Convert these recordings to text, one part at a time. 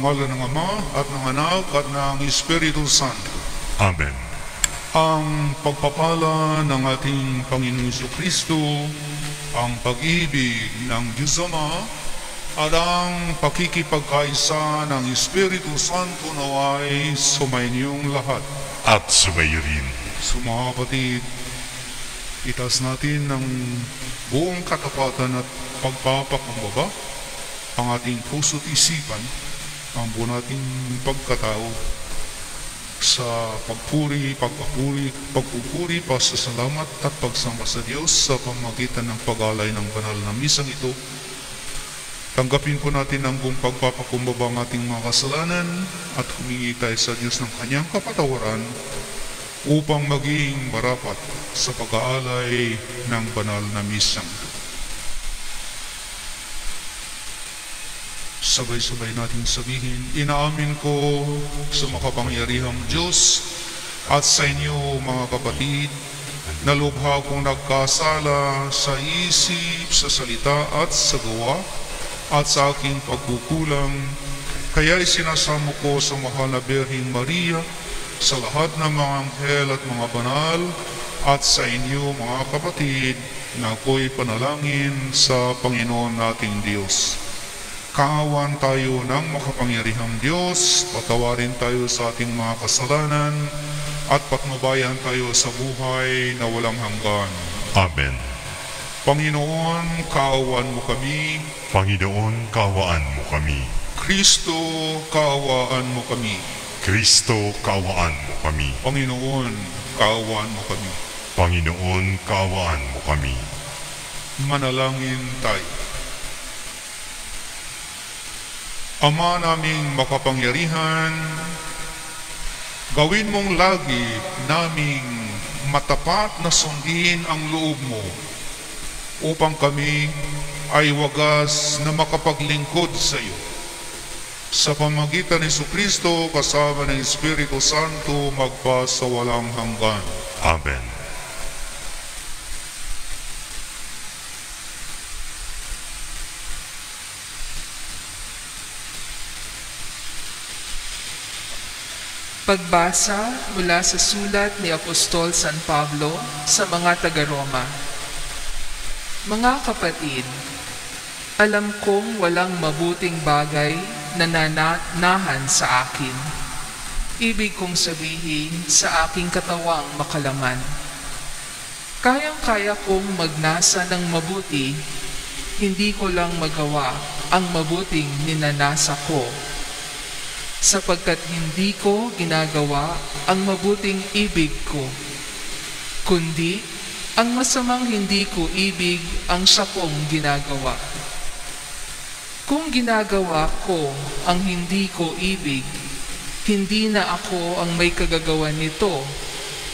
ngalan ng Ama at ng Anak at ng Espiritu Santo. Amen. Ang pagpapala ng ating Panginoong Jesucristo, ang pag-ibig ng Diyos Ama, at ang pakikipagkaisa ng Espiritu Santo naway sumayinyong lahat. At sumayo rin. So mga kapatid, itaas natin ng buong katapatan at pagpapakumbaba ang ating puso't isipan, ang buo nating pagkatao sa pagpupuri, pasasalamat at pagsamba sa Diyos sa pamamagitan ng pag-alay ng banal na misang ito. Tanggapin po natin ang buong pagpapakumbaba ng ating mga kasalanan at humingi tayo sa Diyos ng kanyang kapatawaran upang maging marapat sa pag-aalay ng banal na misang ito. Sabay-sabay natin sabihin, inaamin ko sa makapangyarihang Diyos at sa inyo mga kapatid, na lubha kong nagkasala sa isip, sa salita at sa gawa, at sa aking pagkukulang, kaya isinasamo ko sa mahal na Birheng Maria, sa lahat ng mga anghel at mga banal, at sa inyo mga kapatid, na ako'y panalangin sa Panginoon nating Diyos. Kaawan tayo ng makapangyarihang Diyos, patawarin tayo sa ating mga kasalanan, at patnubayan tayo sa buhay na walang hanggan. Amen. Panginoon, kaawaan mo kami. Panginoon, kaawaan mo kami. Kristo, kaawaan mo kami. Kristo, kaawaan mo kami. Panginoon, kaawaan mo kami. Panginoon, kaawaan mo kami. Manalangin tayo. Ama naming makapangyarihan, gawin mong lagi naming matapat na sundin ang loob mo upang kami ay wagas na makapaglingkod sa iyo. Sa pamamagitan ni Jesucristo kasama ng Espiritu Santo magpa sa walang hanggan. Amen. Pagbasa mula sa sulat ni Apostol San Pablo sa mga taga-Roma. Mga kapatid, alam kong walang mabuting bagay na nananahan sa akin. Ibig kong sabihin sa aking katawang makalaman. Kayang-kaya kong magnasa ng mabuti, hindi ko lang magawa ang mabuting ninanasa ko. Sapagkat hindi ko ginagawa ang mabuting ibig ko, kundi ang masamang hindi ko ibig ang siya kong ginagawa. Kung ginagawa ko ang hindi ko ibig, hindi na ako ang may kagagawan nito,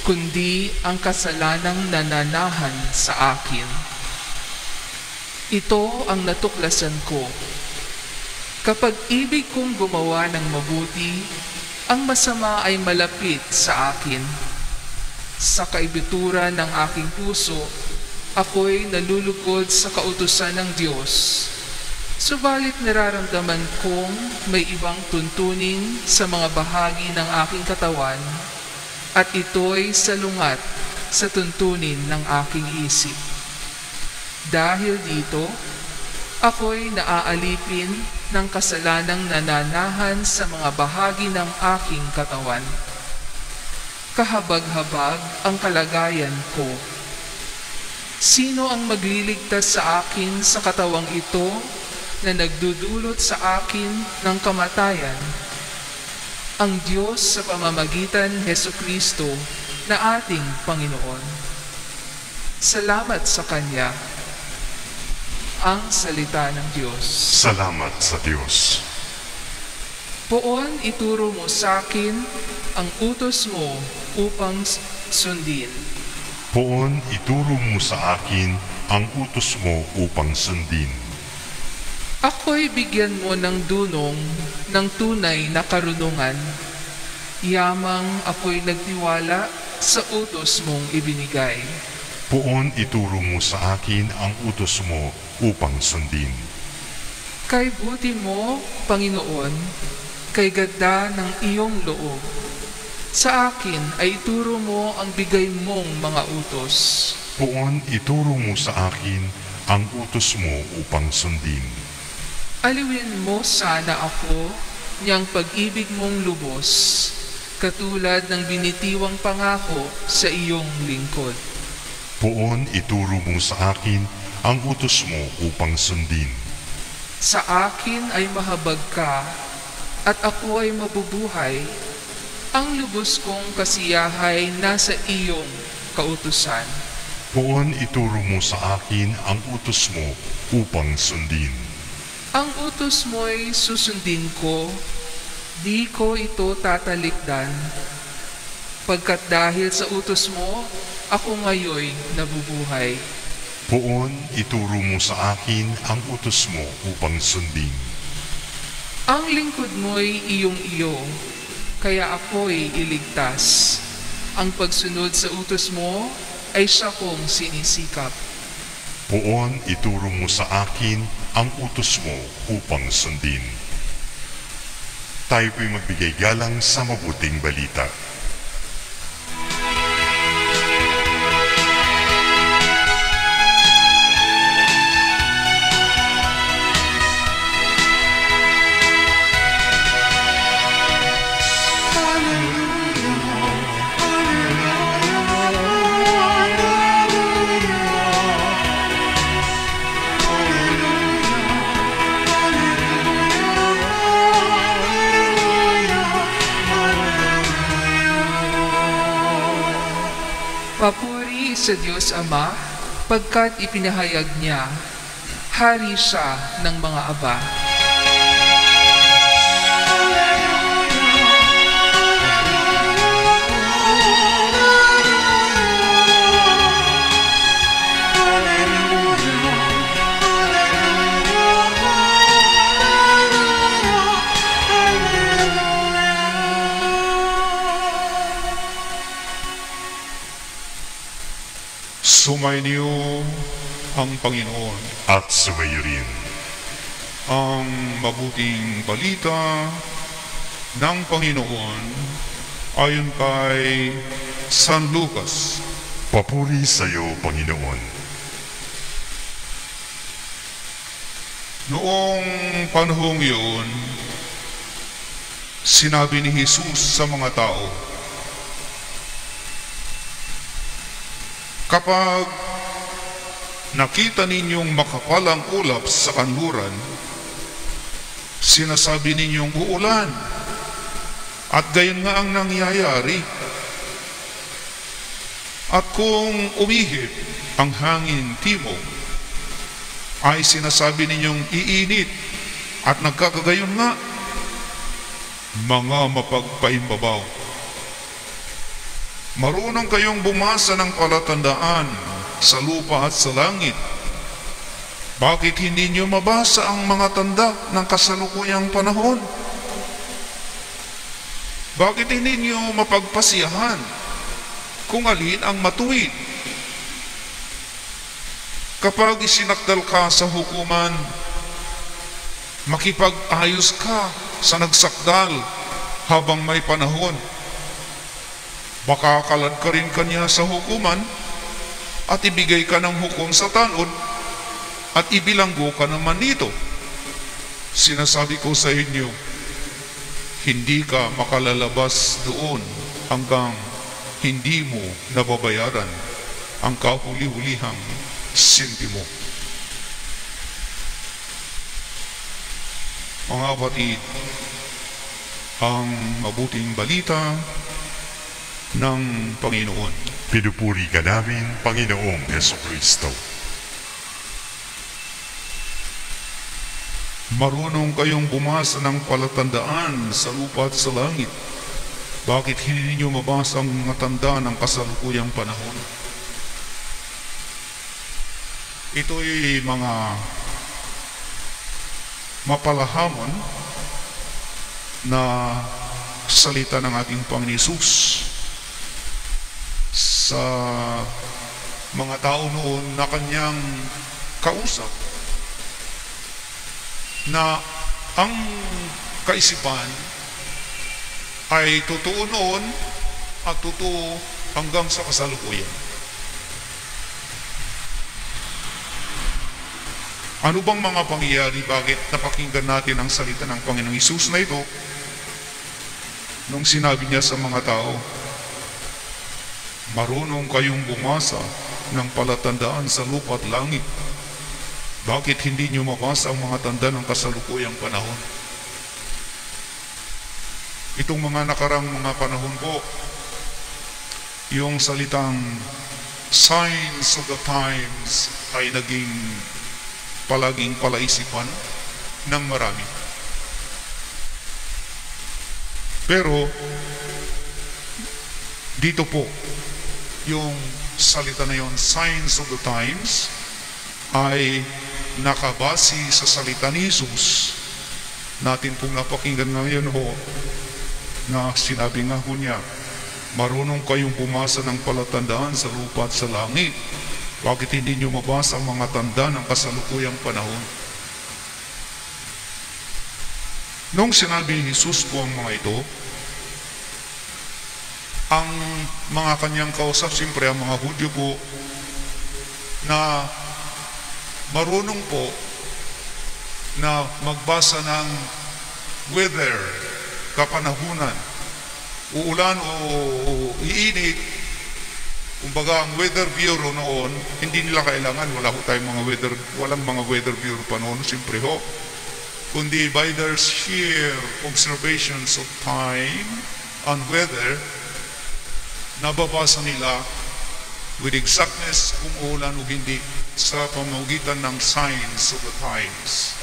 kundi ang kasalanang nananahan sa akin. Ito ang natuklasan ko. Kapag ibig kong gumawa ng mabuti, ang masama ay malapit sa akin. Sa kaibuturan ng aking puso, ako'y nalulugod sa kautusan ng Diyos. Subalit nararamdaman kong may ibang tuntunin sa mga bahagi ng aking katawan, at ito'y salungat sa tuntunin ng aking isip. Dahil dito, ako'y naaalipin ng kasalanang nananahan sa mga bahagi ng aking katawan. Kahabag-habag ang kalagayan ko. Sino ang magliligtas sa akin sa katawang ito na nagdudulot sa akin ng kamatayan? Ang Diyos sa pamamagitan ni Jesucristo na ating Panginoon. Salamat sa Kanya. Ang salita ng Diyos. Salamat sa Diyos. Poon ituro mo sa akin ang utos mo upang sundin. Poon ituro mo sa akin ang utos mo upang sundin. Ako'y bigyan mo ng dunong ng tunay na karunungan. Yamang ako'y nagtiwala sa utos mong ibinigay. Poon ituro mo sa akin ang utos mo upang sundin. Kay buti mo, Panginoon, kay ganda ng iyong loob. Sa akin ay ituro mo ang bigay mong mga utos. Poon ituro mo sa akin ang utos mo upang sundin. Aliwin mo sana ako niyang pag-ibig mong lubos, katulad ng binitiwang pangako sa iyong lingkod. Poon ituro mo sa akin ang utos mo upang sundin. Sa akin ay mahabag ka, at ako ay mabubuhay. Ang lubos kong kasiyahay nasa iyong kautusan. Poon ituro mo sa akin ang utos mo upang sundin. Ang utos mo'y susundin ko, di ko ito tatalikdan. Pagkat dahil sa utos mo, ako ngayon nabubuhay. Poon ituro mo sa akin ang utos mo upang sundin. Ang lingkod mo'y iyong-iyo, kaya ako'y iligtas. Ang pagsunod sa utos mo ay siya kong sinisikap. Poon ituro mo sa akin ang utos mo upang sundin. Tayo po'y magbigay galang sa mabuting balita. Papuri sa Diyos Ama, pagkat ipinahayag niya, hari siya ng mga aba. Sumainyo ang Panginoon. At sumayo rin. Ang mabuting balita ng Panginoon ayon kay San Lucas. Papuri sa iyo, Panginoon. Noong panahong yun, sinabi ni Jesus sa mga tao, kapag nakita ninyong makapalang ulap sa kanluran, sinasabi ninyong uulan. At gayon nga ang nangyayari. At kung umihip ang hangin timog, ay sinasabi ninyong iinit. At nagkakagayon nga, mga mapagpaimbabaw. Marunong kayong bumasa ng palatandaan sa lupa at sa langit. Bakit hindi niyo mabasa ang mga tanda ng kasalukuyang panahon? Bakit hindi niyo mapagpasiyahan kung alin ang matuwid? Kapag isinakdal ka sa hukuman, makipag-ayos ka sa nagsakdal habang may panahon. Baka kalad ka rin kanya sa hukuman at ibigay ka ng hukom sa tanod at ibilanggo ka naman dito. Sinasabi ko sa inyo, hindi ka makalalabas doon hanggang hindi mo nababayaran ang kahuli-hulihang sentimo. Mga kapatid, ang mabuting balita ng Panginoon. Pinupuri ka namin, Panginoong Jesucristo. Marunong kayong bumasa ng palatandaan sa lupa at sa langit. Bakit hindi niyo mabasa ang mga tanda ng kasalukuyang panahon? Ito'y mga mapalahamon na salita ng ating Panginoon Hesus sa mga tao noon na kanyang kausap, na ang kaisipan ay totoo noon at totoo hanggang sa kasalukuyan. Ano bang mga pangyayari? Bakit napakinggan natin ang salita ng Panginoong Hesus na ito nung sinabi niya sa mga tao, marunong kayong bumasa ng palatandaan sa lupa at langit. Bakit hindi niyo mabasa ang mga tanda ng kasalukuyang panahon? Itong mga nakarang mga panahon po, yung salitang signs of the times ay naging palaging palaisipan ng marami. Pero dito po, yung salita na yon, signs of the times, ay nakabase sa salita ni Jesus. Natin pong napakinggan ngayon ho, na sinabi nga ho niya, marunong kayong bumasa ng palatandaan sa lupa at sa langit. Bakit hindi nyo mabasa ang mga tanda ng kasalukuyang panahon? Nung sinabi ni Jesus po ang mga ito, ang mga kanyang kausap, siyempre ang mga Hudyo po, na marunong po na magbasa ng weather, kapanahunan, uulan o iinit. Kumbaga, ang weather bureau noon, hindi nila kailangan, wala ho tayong walang mga weather bureau pa noon, siyempre ho. Kundi by their sheer observations of time and weather, nababasa nila with exactness kung uulan o hindi sa pamamagitan ng signs of the times.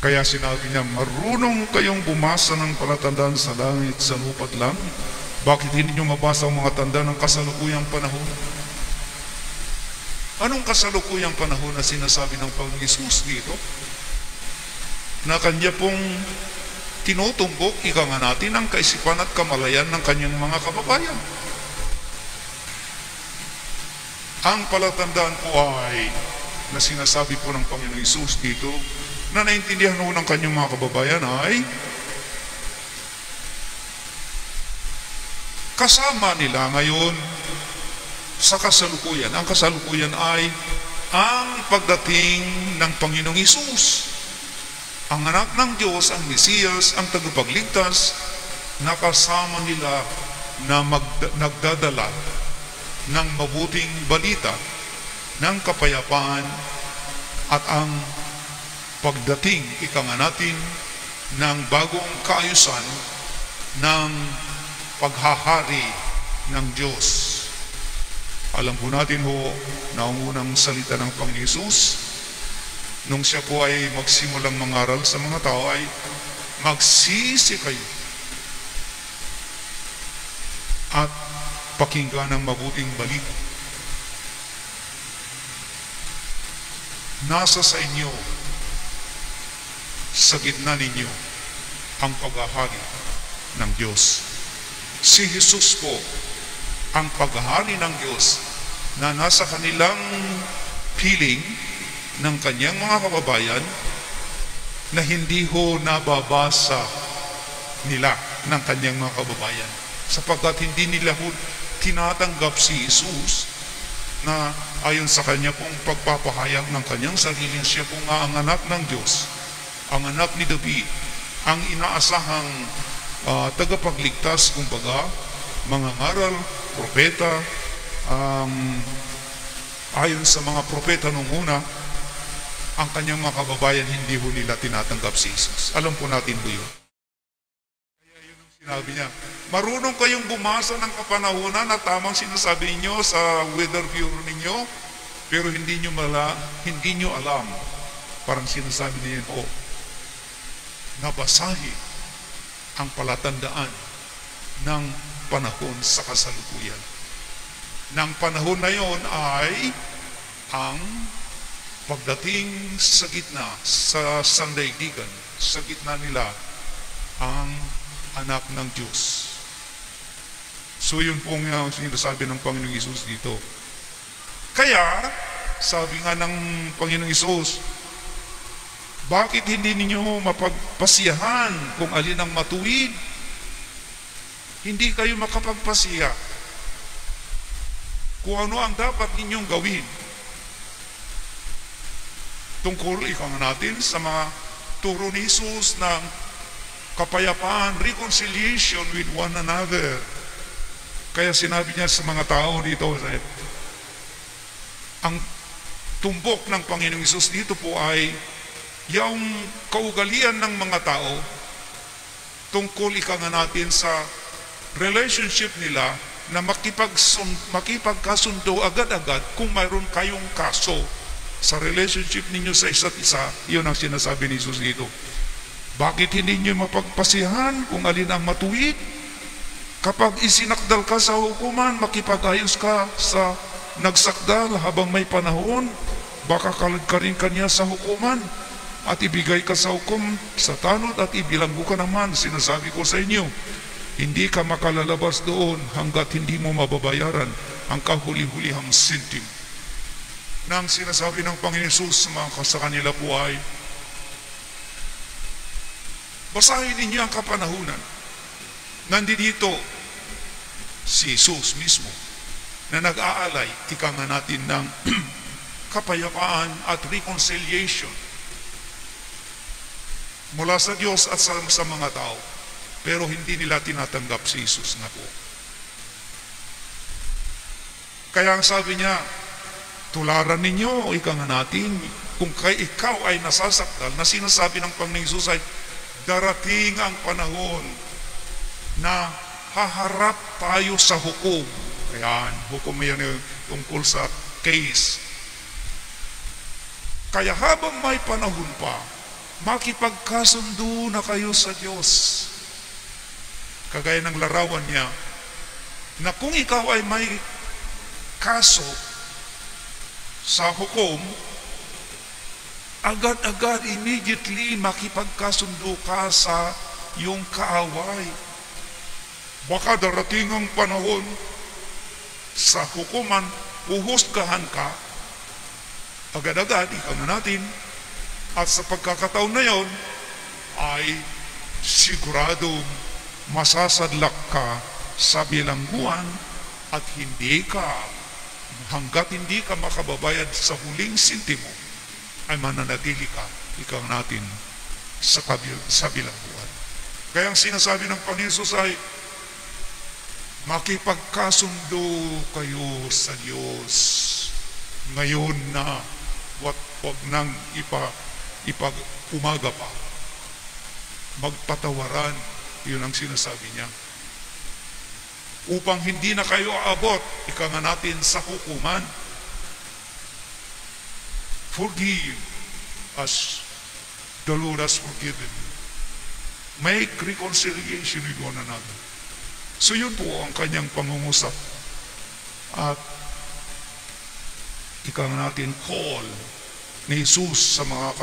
Kaya sinabi niya, marunong kayong bumasa ng palatandaan sa langit, sa lupa at langit. Bakit hindi nyo mabasa ang mga tanda ng kasalukuyang panahon? Anong kasalukuyang panahon na sinasabi ng Panginoong Hesus dito? Na kanya pong tinutumbok, ika nga natin, ang kaisipan at kamalayan ng kanyang mga kababayan. Ang palatandaan po ay, na sinasabi po ng Panginoong Hesus dito, na naintindihan ho ng kanyang mga kababayan ay, kasama nila ngayon sa kasalukuyan. Ang kasalukuyan ay ang pagdating ng Panginoong Hesus, ang anak ng Diyos, ang Mesiyas, ang tagapagligtas, na kasama nila na nagdadala ng mabuting balita, ng kapayapaan, at ang pagdating, ika nga natin, ng bagong kaayusan ng paghahari ng Diyos. Alam po natin ho na ang unang salita ng Panginoong Hesus nung siya po ay magsimulang mangaral sa mga tao ay, magsisi kayo at pakinggan ang mabuting balita. Nasa sa inyo, sa gitna ninyo, ang paghahari ng Diyos. Si Jesus po, ang paghahari ng Diyos na nasa kanilang piling ng kanyang mga kababayan na hindi ho nababasa nila ng kanyang mga kababayan. Sapagkat hindi nila ho tinatanggap si Jesus na ayon sa kanya pong pagpapahayag ng kanyang sariling siya po nga ang anak ng Diyos, ang anak ni David, ang inaasahang tagapagligtas, kumbaga, mga ngaral, propeta, ayon sa mga propeta nung una, ang kanyang mga kababayan hindi ho nila tinatanggap si Jesus. Alam po natin po yun. Kaya yun ang sinabi niya, marunong kayong bumasa ng kapanahunan na tamang sinasabi niyo sa weather bureau ninyo, pero hindi niyo alam. Parang sinasabi niya, nabasahin ang palatandaan ng panahon sa kasalukuyan. Nang panahon na yon ay ang pagdating sa gitna, sa sandaigdigan, sa gitna nila, ang anak ng Diyos. So yun po nga sinasabi ng Panginoong Hesus dito. Kaya, sabi nga ng Panginoong Hesus, Bakit hindi ninyo mapagpasiyahan kung alin ang matuwid? Hindi kayo makapagpasiya kung ano ang dapat ninyong gawin. Tungkol natin sa mga turo ni Jesus ng kapayapaan, reconciliation with one another. Kaya sinabi niya sa mga tao dito, ang tumbok ng Panginoong Hesus dito po ay yung kaugalian ng mga tao tungkol natin sa relationship nila na makipagkasundo agad-agad kung mayroon kayong kaso sa relationship ninyo sa isa't isa. Yun ang sinasabi ni Jesus dito. Bakit hindi nyo mapagpasihan kung alin ang matuwid? Kapag isinakdal ka sa hukuman, makipag-ayos ka sa nagsakdal habang may panahon. Baka kalagkarin ka niya sa hukuman at ibigay ka sa hukom sa tanod at ibilanggo ka naman. Sinasabi ko sa inyo, hindi ka makalalabas doon hanggat hindi mo mababayaran ang kahuli-hulihang sentim. Nang sinasabi ng Panginoon Hesus sa kanila po ay, basahin ninyo ang kapanahunan. Nandito si Jesus mismo na nag-aalay, natin ng kapayapaan at reconciliation mula sa Diyos at sa mga tao. Pero hindi nila tinatanggap si Jesus na po. Kaya ang sabi niya, tularan ninyo, natin, kung ikaw ay nasasakdal, na sinasabi ng Panginoong Hesus ay, darating ang panahon na haharap tayo sa hukom. Ayan, hukom yan tungkol sa case. Kaya habang may panahon pa, makipagkasundo na kayo sa Diyos. Kagaya ng larawan niya, na kung ikaw ay may kaso sa hukom, agad-agad, immediately makipagkasundo ka sa iyong kaaway. Baka darating ang panahon sa hukuman, uhusgahan ka, agad-agad, natin, at sa pagkakataon na yon, ay siguradong masasadlak ka sa bilangguan at hanggat hindi ka makababayad sa huling sentimo, ay mananatili ka, natin, sa bilangguan. Kaya ang sinasabi ng Panginoon Hesus ay, makipagkasundo kayo sa Diyos ngayon na wag nang umaga pa. Magpatawaran, yun ang sinasabi niya. Upang hindi na kayo aabot, natin, sa hukuman. Forgive as the Lord has forgiven you. Make reconciliation with one another. So yun po ang kanyang pangungusap. At natin call ni Jesus sa mga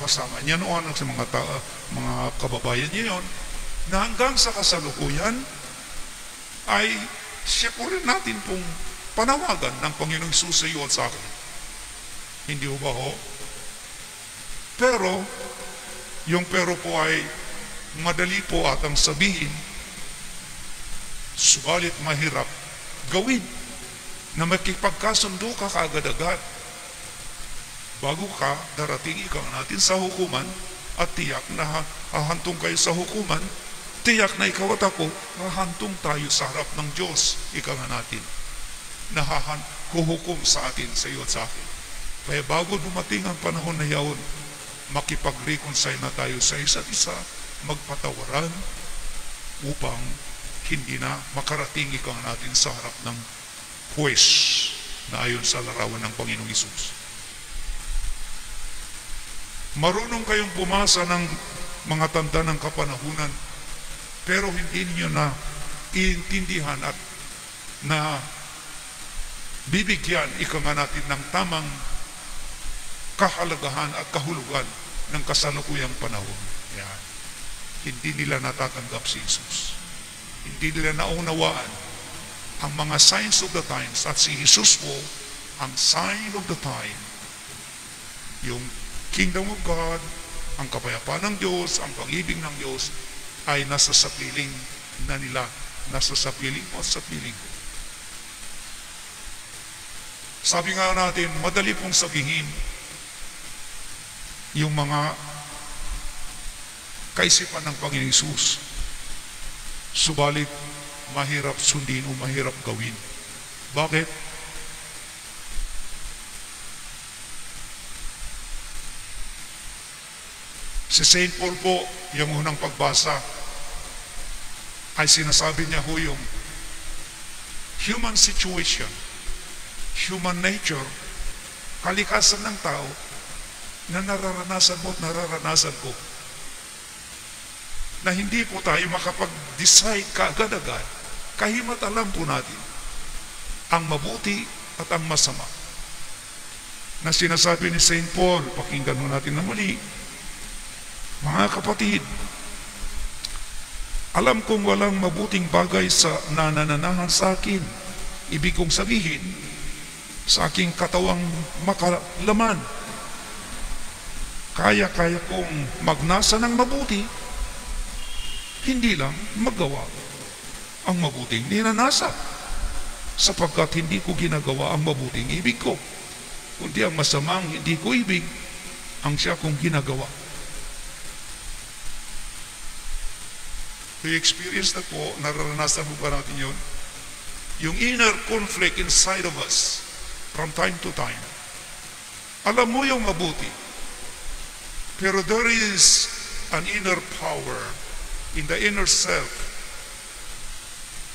kasama niya noon at sa mga kababayan niya yun, na hanggang sa kasalukuyan ay siya po rin natin pong panawagan ng Panginoong Jesus sa iyo at sa akin. Hindi ba ho? Pero yung pero po ay madali po atang sabihin, subalit mahirap gawin, na makipagkasundo ka kaagad-agad bago ka darating natin sa hukuman, at tiyak na hahantong kayo sa hukuman, tiyak na ikaw at ako hahantong tayo sa harap ng Diyos, natin, na huhukom sa atin, sa iyo at sa akin. Kaya bago dumating ang panahon na yaon, makipag-reconcile na tayo sa isa't isa, magpatawaran, upang hindi na makarating natin sa harap ng huwes na ayon sa larawan ng Panginoong Hesus. Marunong kayong bumasa ng mga tanda ng kapanahunan, pero hindi niyo na iintindihan at na bibigyan natin ng tamang kahalagahan at kahulugan ng kasalukuyang panahon. Yan. Hindi nila natatanggap si Jesus. Hindi nila naunawaan ang mga signs of the times, at si Jesus po ang sign of the time. Yung kingdom of God ang kapayapaan ng Diyos, ang pag-ibig ng Diyos ay nasa sa piling na nila, nasa sa piling mo at sa piling ko. Sabi nga natin, madali pong sabihin yung mga kaisipan ng Panginoong Hesus. Subalit, mahirap sundin o mahirap gawin. Bakit? Si St. Paul po, yung unang pagbasa, ay sinasabi niya ho yung human situation, human nature, kalikasan ng tao na nararanasan mo at nararanasan ko. Na hindi po tayo makapag-decide kaagad-agad, kahimat alam po natin ang mabuti at ang masama. Na sinasabi ni St. Paul, pakinggan mo natin na muli, mga kapatid, alam kong walang mabuting bagay sa nanananahan sa akin. Ibig kong sabihin, sa aking katawang makalaman, kaya-kaya kong magnasa ng mabuti, hindi lang magawa ang mabuting ninanasa, sapagkat hindi ko ginagawa ang mabuting ibig ko, kundi ang masamang hindi ko ibig ang siya kong ginagawa. I-experience na po, nararanasan mo ba natin yun? Yung inner conflict inside of us from time to time. Alam mo yung mabuti, pero there is an inner power in the inner self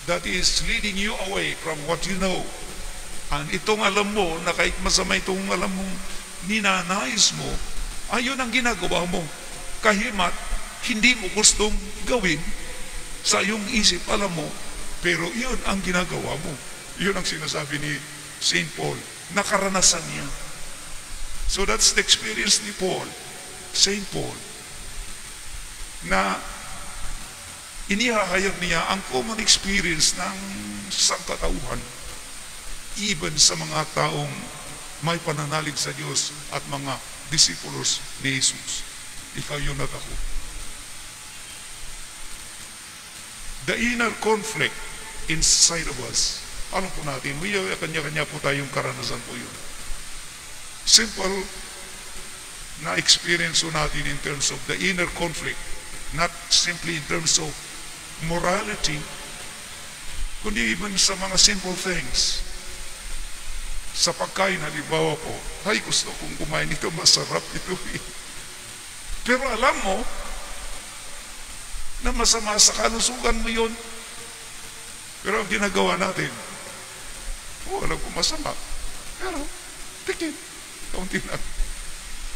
that is leading you away from what you know. And itong alam mo, na kahit masama itong alam mong ninanais mo, ayun ang ginagawa mo. Kahimat, hindi mo gustong gawin sa iyong isip, alam mo, pero yun ang ginagawa mo. Yun ang sinasabi ni St. Paul. Nakaranasan niya. So that's the experience ni Paul, St. Paul, na inihahayag niya ang common experience ng sangkatauhan, even sa mga taong may pananalig sa Diyos at mga disipulos ni Jesus. Ikaw yun at ako. The inner conflict inside of us. Alam po natin, kanya-kanya po tayong karanasan po yun. Simple na experience po natin in terms of the inner conflict, not simply in terms of morality, kundi even sa mga simple things. Sa pagkain, halimbawa po, ay gusto kong kumain ito, masarap ito eh. Pero alam mo, na masama sa kalusugan mo yun. Pero ang ginagawa natin, alam ko masama. Pero, tikin, kaunti na.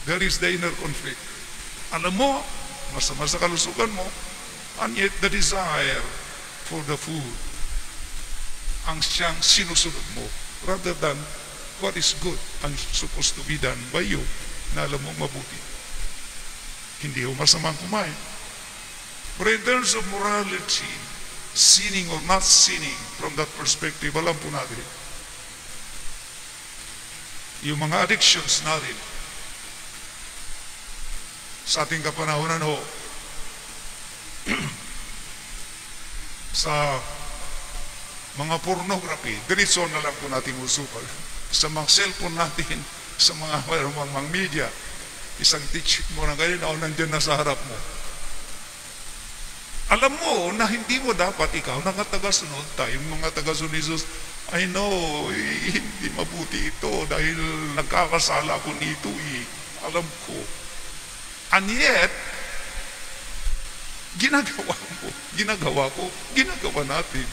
There is the inner conflict. Alam mo, masama sa kalusugan mo, and yet the desire for the food ang siyang sinusunod mo, rather than what is good and supposed to be done by you, na alam mong mabuti. Hindi mo masamang kumain. But in terms of morality, sinning or not sinning, from that perspective, alam po natin, yung mga addictions natin, sa ating kapanahonan ho, sa mga pornography, diretso na lang po natin usukan. Sa mga cellphone natin, sa mga media, isang teach mo na ganyan, nandiyan na sa harap mo. Alam mo na hindi mo dapat ikaw, nakatagasunod tayong mga tagasunod ni Jesus, I know, hindi mabuti ito dahil nagkakasala ko nito eh. Alam ko. And yet, ginagawa natin.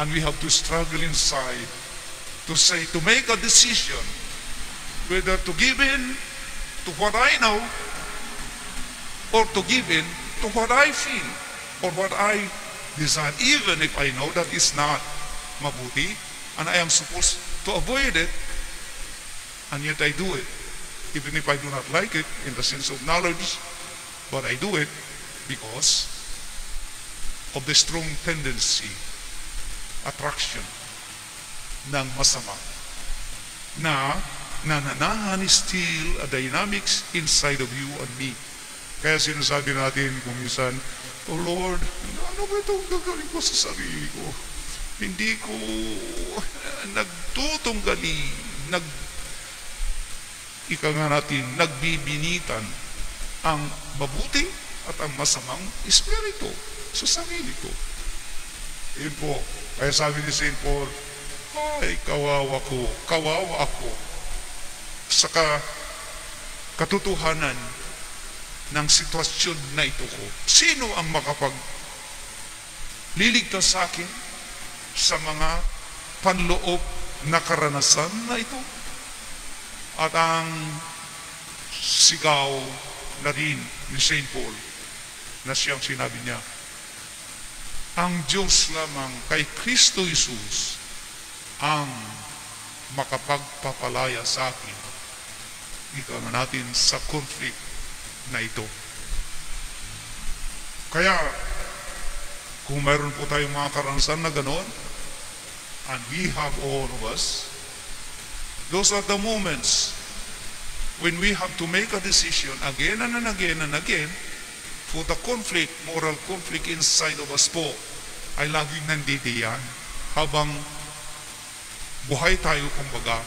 And we have to struggle inside to say, to make a decision whether to give in to what I know or to give in to what I feel or what I desire, even if I know that is not mabuti and I am supposed to avoid it, and yet I do it, even if I do not like it in the sense of knowledge, but I do it because of the strong tendency, attraction ng masama na nananahan still a dynamics inside of you and me. Kaya sinasabi natin kung minsan, "Oh Lord, ano ba itong gagawin ko sa sarili ko? Hindi ko nagtutunggali, ika nga natin, nagbibinitan ang mabuti at ang masamang espiritu sa sarili ko." Yun po. Kaya sabi ni St. Paul, "Ay, kawawa ako sa katotohanan ng sitwasyon na ito ko. Sino ang liligtas sa akin sa mga panloob na karanasan na ito?" At ang sigaw na rin ni St. Paul na siyang sinabi niya, ang Diyos lamang kay Kristo Jesus ang makapagpapalaya sa akin. Ika nga natin sa conflict na ito. Kaya, kung mayroon po tayong mga karanasan na gano'n, and we have all of us, those are the moments when we have to make a decision again and again for the conflict, moral conflict inside of us po ay laging nandidiyan habang buhay tayo kumbaga.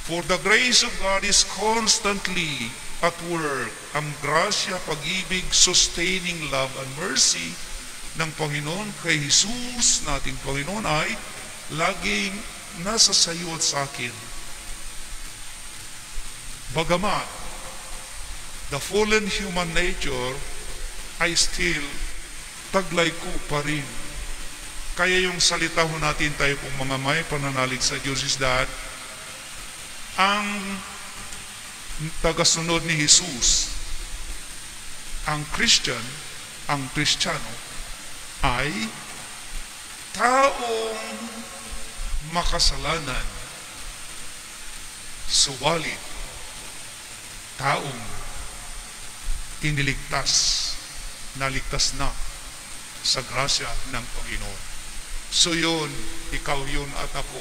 For the grace of God is constantly at work. Ang grasya, pag-ibig, sustaining love and mercy ng Panginoon kay Jesus nating Panginoon ay laging nasa sayo at sa akin. Bagamat the fallen human nature ay still taglay ko pa rin. Kaya yung salita ho natin tayo pong mga may pananalig sa Diyos is that ang tagasunod ni Jesus, ang Christian, ang Kristiyano ay taong makasalanan, subalit taong iniligtas, naligtas na sa grasya ng Panginoon. So yun, ikaw yun at ako,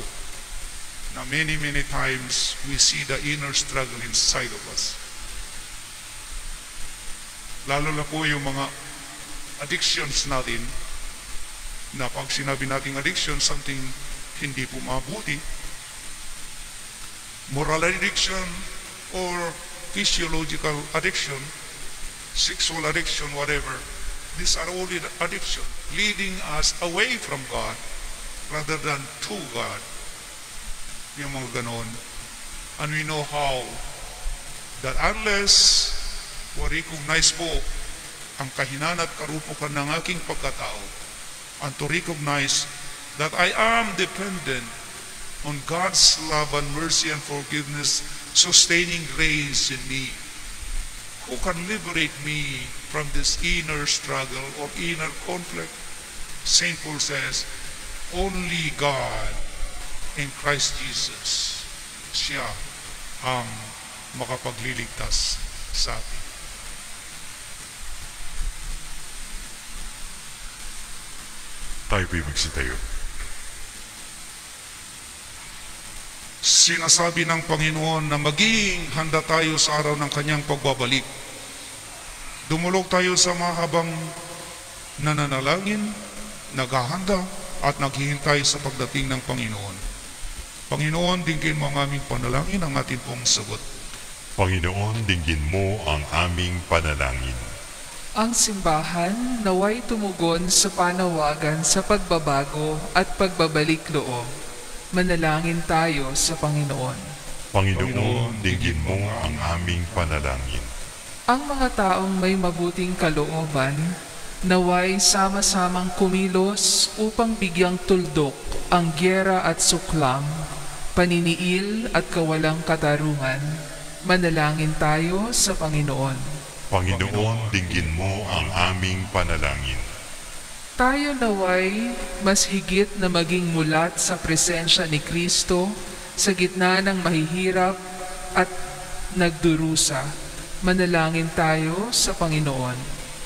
na many times we see the inner struggle inside of us. Lalo na po yung mga addictions natin, na pag sinabi nating addiction, something hindi po mabuti. Moral addiction or physiological addiction, sexual addiction, whatever. These are all addiction, leading us away from God rather than to God. Yung mga ganon. And we know how that unless we recognize po ang kahinaan at karupukan ng aking pagkatao, and to recognize that I am dependent on God's love and mercy and forgiveness, sustaining grace in me, who can liberate me from this inner struggle or inner conflict? St. Paul says, only God in Christ Jesus, siya ang makapagliligtas sa atin. Tayo tayo. Sinasabi ng Panginoon na maging handa tayo sa araw ng kanyang pagbabalik. Dumulog tayo sa mahabang nananalangin, naghahanda at naghihintay sa pagdating ng Panginoon. Panginoon, dinggin mo ang aming panalangin, ang ating pong sagot. Panginoon, dinggin mo ang aming panalangin. Ang simbahan naway tumugon sa panawagan sa pagbabago at pagbabalik loob. Manalangin tayo sa Panginoon. Panginoon, dinggin mo ang aming panalangin. Ang mga taong may mabuting kalooban, naway sama-samang kumilos upang bigyang tuldok ang gyera at suklam, paniniil at kawalang katarungan. Manalangin tayo sa Panginoon. Panginoon, dinggin mo ang aming panalangin. Tayo naway mas higit na maging mulat sa presensya ni Kristo sa gitna ng mahihirap at nagdurusa. Manalangin tayo sa Panginoon.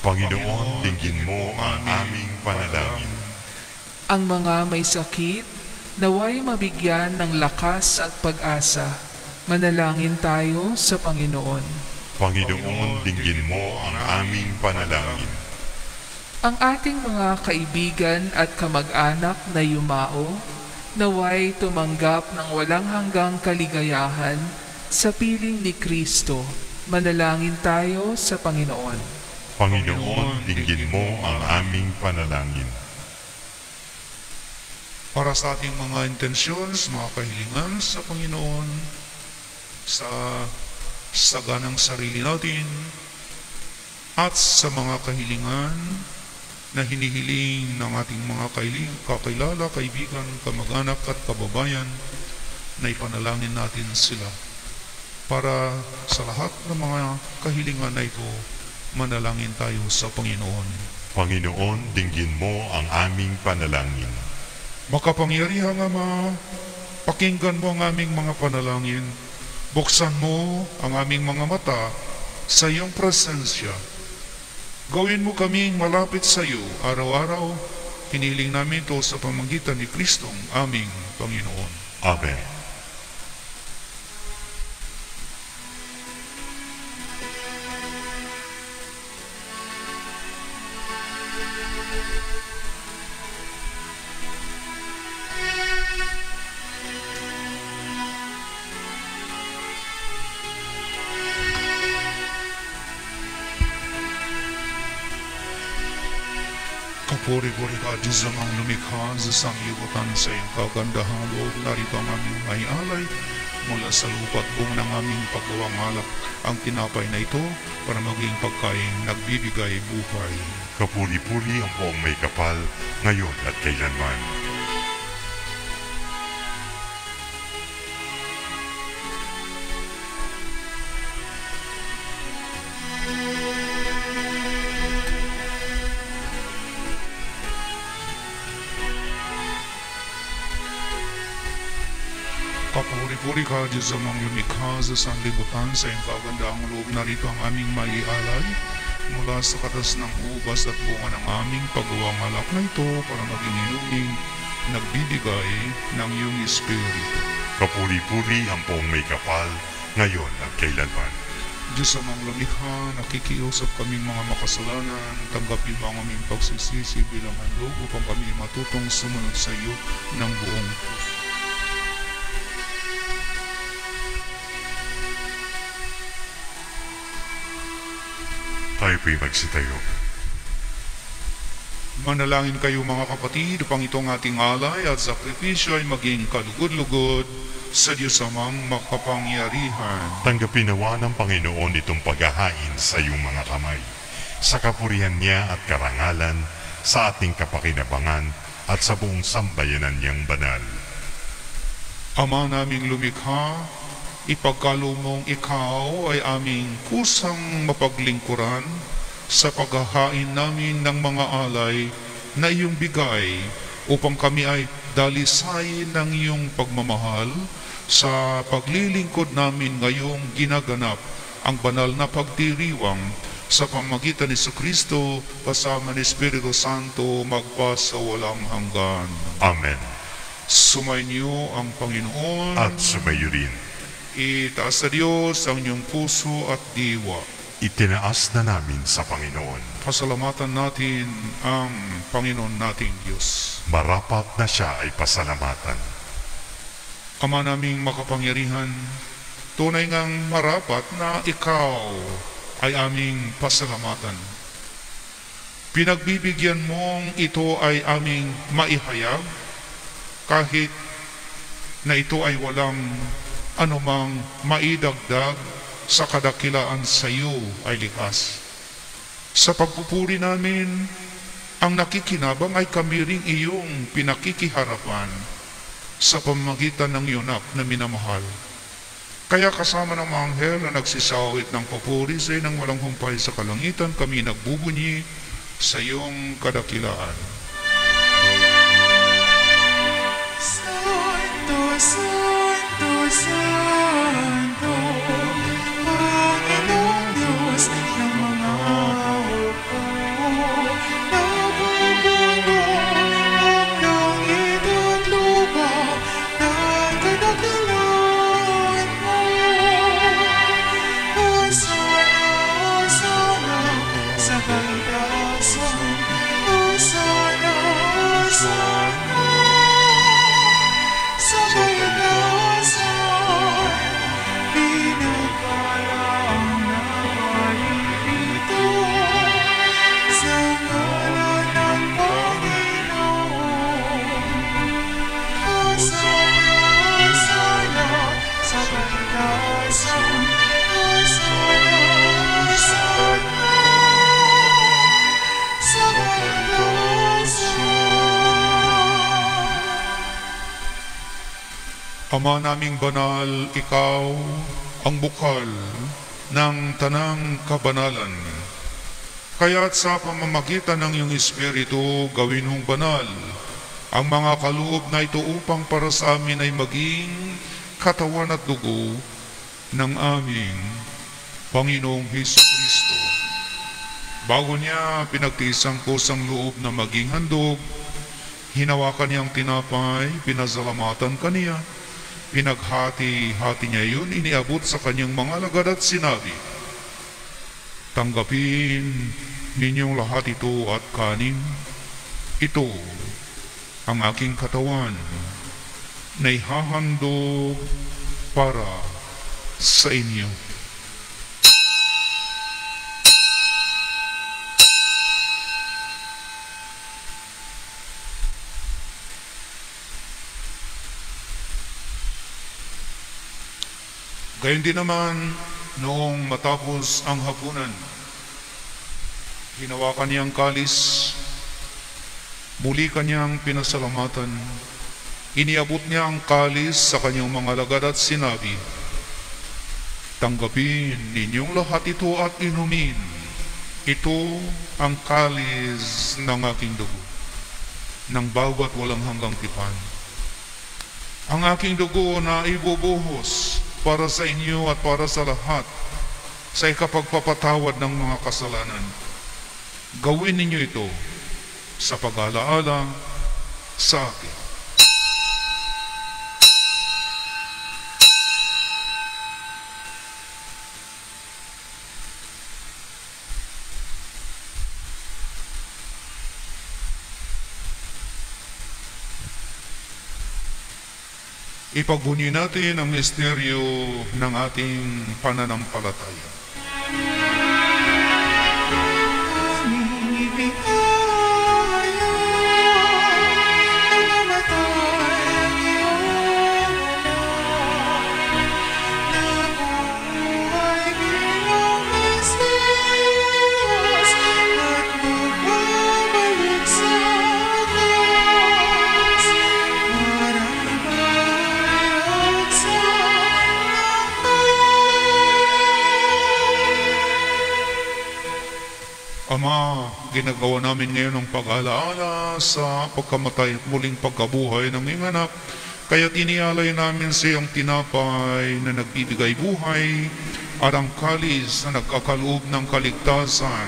Panginoon, dinggin mo ang aming panalangin. Ang mga may sakit, naway mabigyan ng lakas at pag-asa. Manalangin tayo sa Panginoon. Panginoon, dinggin mo ang aming panalangin. Ang ating mga kaibigan at kamag-anak na yumao, naway tumanggap ng walang hanggang kaligayahan sa piling ni Kristo. Manalangin tayo sa Panginoon. Panginoon, dinggin mo ang aming panalangin. Para sa ating mga intentions, mga kahilingan sa Panginoon, sa saganang sarili natin, at sa mga kahilingan na hinihiling ng ating mga kakilala, kaibigan, kamag-anak at kababayan, na ipanalangin natin sila. Para sa lahat ng mga kahilingan na ito, manalangin tayo sa Panginoon. Panginoon, dinggin mo ang aming panalangin. Makapangyarihang Ama, pakinggan mo ang aming mga panalangin. Buksan mo ang aming mga mata sa iyong presensya. Gawin mo kaming malapit sa iyo araw-araw. Hiniling namin ito sa pamamagitan ni Kristong aming Panginoon. Amen. Kapuri-puri ka, Diyos ang lumikha sa sanglibutan sa iyong kagandahan loob. Narito ang aming may alay mula sa lupa't buong ng aming paggawang alak. Ang tinapay na ito para maging pagkain nagbibigay buhay. Kapuri-puri ang poong may kapal, ngayon at kailanman. Kapuri-puri ka, Diyos amang lumikha sa sanlibutan sa iyong kagandaang loob. Narito ang aming maialay mula sa katas ng ubas at bunga ng aming paggawang alak na ito para maging inuming nagbibigay ng iyong Espiritu. Kapuri-puri ang poong may kapal, ngayon at kailanman. Diyos amang lumikha, nakikiusap kaming mga makasalanan, tanggapin mo ang aming pagsisisi bilang handog upang kami matutong sumunod sa iyo ng buong puso. Tayo po'y magsitayo. Manalangin kayo mga kapatid upang itong ating alay at sakripisyo ay maging kalugod-lugod sa Diyos amang makapangyarihan. Tanggapin nawa ng Panginoon itong paghahain sa iyong mga kamay, sa kapurihan niya at karangalan, sa ating kapakinabangan at sa buong sambayanan niyang banal. Ama naming lumikha, ipagkaloob mong ikaw ay aming kusang mapaglingkuran sa paghahain namin ng mga alay na iyong bigay upang kami ay dalisayin ng iyong pagmamahal sa paglilingkod namin ngayong ginaganap ang banal na pagdiriwang sa pamamagitan ni Kristo kasama ni Espiritu Santo magpa sa walang hanggan. Amen. Sumainyo ang Panginoon At sumayo rin. Itaas sa Diyos ang inyong puso at diwa. Itinaas na namin sa Panginoon. Pasalamatan natin ang Panginoon nating Diyos. Marapat na siya ay pasalamatan. Ama naming makapangyarihan, tunay ngang marapat na ikaw ay aming pasalamatan. Pinagbibigyan mong ito ay aming maihayag kahit na ito ay walang anumang maidagdag sa kadakilaan sa iyo ay likas. Sa pagpupuri namin, ang nakikinabang ay kami ring iyong pinakikiharapan sa pamamagitan ng iyong anak na minamahal. Kaya kasama ng mga anghel na nagsisawit ng papuri sa ng walang humpay sa kalangitan, kami nagbubunyi sa iyong kadakilaan. Santo, Santo, Santo, Panginoong Diyos ng mga hukbo. Nabubuno ang langit at lupa ng kadakilaan mo. Hosanna, Ama naming banal, ikaw ang bukal ng tanang kabanalan. Kaya't sa pamamagitan ng iyong Espiritu, gawin mong banal ang mga kaloob na ito upang para sa amin ay maging katawan at dugo ng aming Panginoong Hesukristo. Bago niya pinagtiis ang kusang loob na maging handog, hinawakan niyang tinapay, pinasalamatan kaniya, pinaghati-hati niya yun, iniabot sa kanyang mga alagad at sinabi, "Tanggapin ninyong lahat ito at kanin. Ito ang aking katawan na ihahandog para sa inyo." Gayon din naman, noong matapos ang hapunan, hinawakan niyang kalis, muli kanyang pinasalamatan, iniabot niya ang kalis sa kanyang mga alagad at sinabi, "Tanggapin ninyong lahat ito at inumin. Ito ang kalis ng aking dugo, ng bago at walang hanggang tipan. Ang aking dugo na ibubuhos para sa inyo at para sa lahat sa ikapagpapatawad ng mga kasalanan. Gawin ninyo ito sa pag-alaala sa akin." Ipagbunyi natin ang misteryo ng ating pananampalataya. Ama, ginagawa namin ngayon ang pag-alaala sa pagkamatay at muling pagkabuhay ng iyong anak. Kaya't inialay namin sa iyong tinapay na nagbibigay buhay at ang kalis na nagkakaloob ng kaligtasan.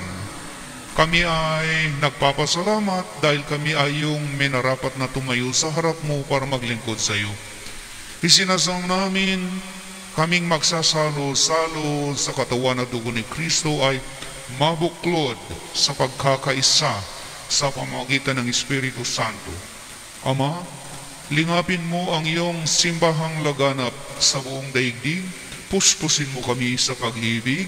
Kami ay nagpapasalamat dahil kami ay iyong minarapat na tumayo sa harap mo para maglingkod sa iyo. Isinasang namin kaming magsasalo-salo sa katawan at dugo ni Kristo ay mabuklod sa pagkakaisa sa pamamagitan ng Espiritu Santo. Ama, lingapin mo ang iyong simbahang laganap sa buong daigdig. Puspusin mo kami sa pag-ibig.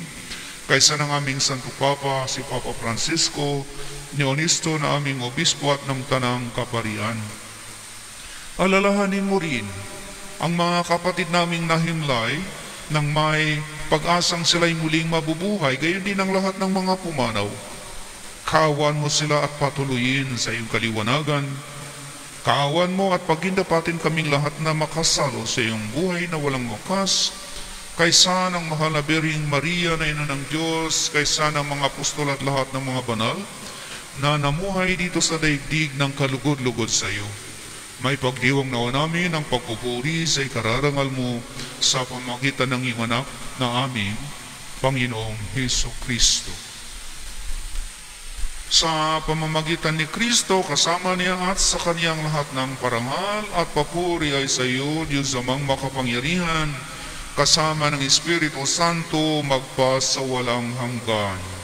Kaysa ng aming Santo Papa, si Papa Francisco, ni Onisto na aming obispo at ng Tanang Kaparian. Alalahanin mo rin ang mga kapatid naming nahimlay nang may pag-asang sila'y muling mabubuhay, gayon din ang lahat ng mga pumanaw. Kaawan mo sila at patuloyin sa iyong kaliwanagan. Kaawan mo at pagindapatin kaming lahat na makasalo sa iyong buhay na walang wakas, kaysa ng mahal na Birheng Maria na ina ng Diyos, kaysa ng mga apostol at lahat ng mga banal, na namuhay dito sa daigdig ng kalugod-lugod sa iyo. May pagdiwang nawa namin ang pagpupuri sa ikararangal mo sa pamamagitan ng iyong anak na aming Panginoong Hesukristo. Sa pamamagitan ni Kristo, kasama niya at sa kaniyang lahat ng parangal at papuri ay sa iyo, Diyos amang makapangyarihan, kasama ng Espiritu Santo, magpa sa walang hanggan.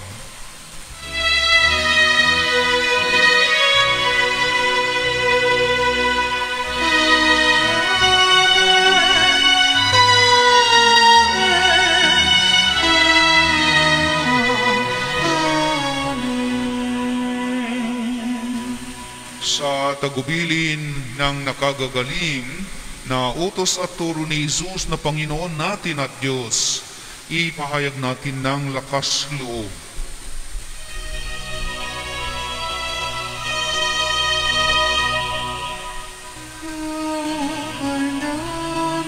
Sa tagubilin ng nakagagaling na utos at turo ni Jesus na Panginoon natin at Diyos, ipahayag natin ng lakas loob. Anak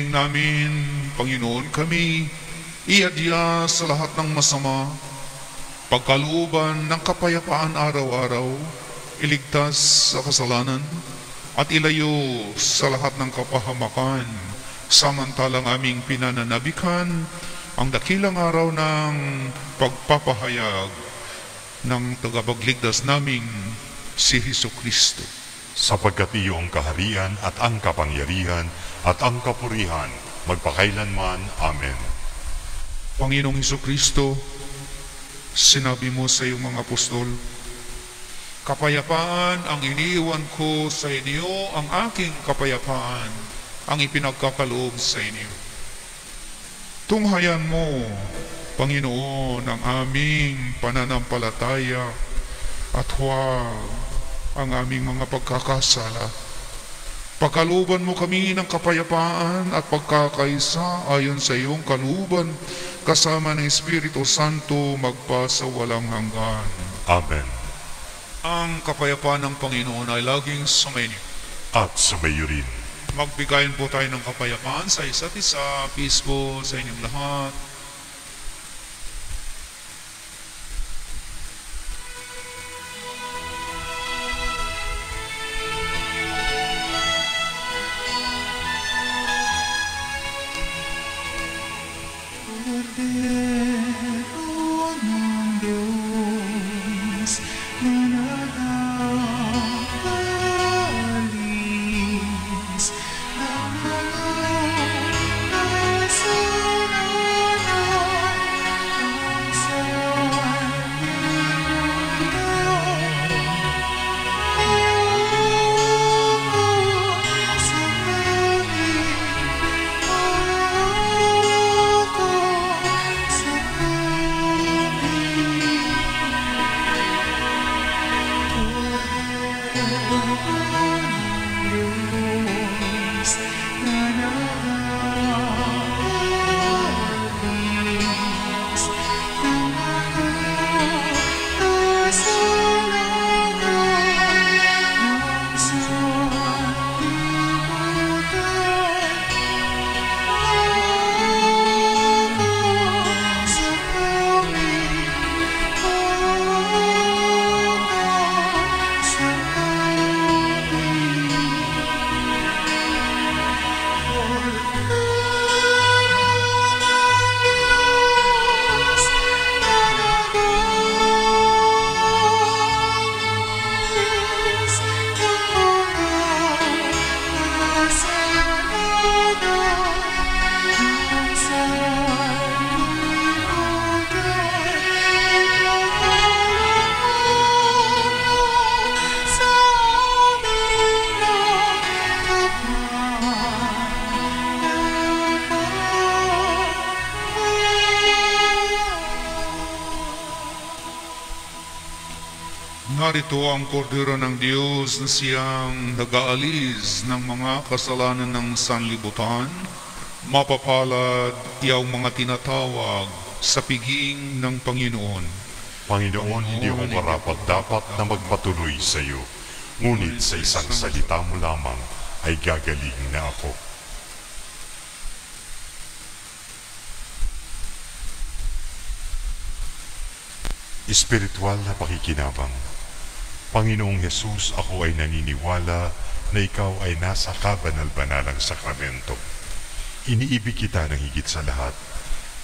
Hinihiling namin, Panginoon, kami iadya sa lahat ng masama, pagkalooban ng kapayapaan araw-araw, iligtas sa kasalanan, at ilayo sa lahat ng kapahamakan, samantalang aming pinananabikan ang dakilang araw ng pagpapahayag ng tagapagligtas naming si Jesucristo. Sapagkat iyo ang kaharian at ang kapangyarihan at ang kapurihan magpakailanman. Amen. Panginoong Jesucristo, sinabi mo sa iyong mga apostol, kapayapaan ang iniiwan ko sa inyo, ang aking kapayapaan ang ipinagkakaloob sa inyo. Tunghayan mo, Panginoon, ang aming pananampalataya at huwag ang aming mga pagkakasala. Pagkalooban mo kami ng kapayapaan at pagkakaisa ayon sa iyong kalooban, kasama ng Espiritu Santo magpasawalang hanggan. Amen. Ang kapayapaan ng Panginoon ay laging sumainyo. At sumayo rin. Magbigayin po tayo ng kapayapaan sa isa't isa. Peace po sa inyong lahat. Cordero ng Diyos na nag-aalis ng mga kasalanan ng Narito ang kordero ng Diyos na siyang nag-aalis ng mga kasalanan ng sanlibutan. Mapapalad iyang mga tinatawag sa piging ng Panginoon. Panginoon, hindi ako karapat-dapat na magpatuloy sa iyo. Ngunit sa isang salita mo lamang ay gagaling na ako. Espiritual na pakikinabang. Panginoong Hesus, ako ay naniniwala na ikaw ay nasa kabanal-banalang sakramento. Iniibig kita ng higit sa lahat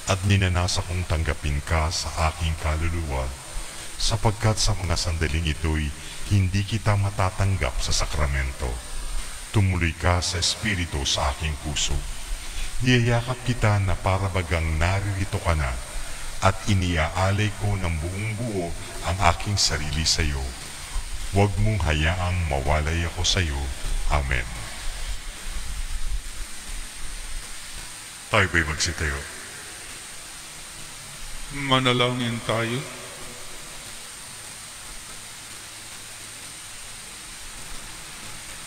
at ninanasa kong tanggapin ka sa aking kaluluwa, sapagkat sa mga sandaling ito'y hindi kita matatanggap sa sakramento. Tumuloy ka sa Espiritu sa aking puso. Niyayakap kita na para bagang naririto ka na at iniaalay ko ng buong buo ang aking sarili sa iyo. Huwag mong hayaang mawalay ako sa iyo. Amen. Tayo ba'y magsitayo? Manalangin tayo.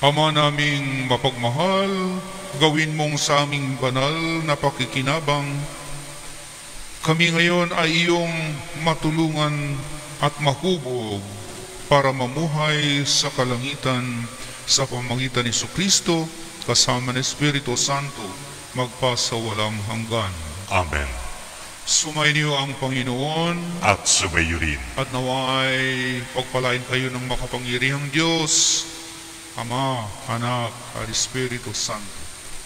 Ama naming mapagmahal, gawin mong sa aming banal na pakikinabang. Kami ngayon ay iyong matulungan at mahubog para mamuhay sa kalangitan sa pamamagitan ni Jesucristo kasama ng Espiritu Santo magpasawalang hanggan. Amen. Sumainyo ang Panginoon At sumayo rin. at naway pagpalain kayo ng makapangyarihang Diyos, Ama, Anak, at Espiritu Santo.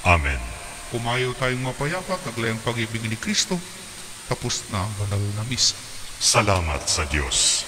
Amen. Pumayo tayong mapayapa, taglayang pag-ibig ni Kristo, tapos na ang banal na misa. Salamat sa Diyos.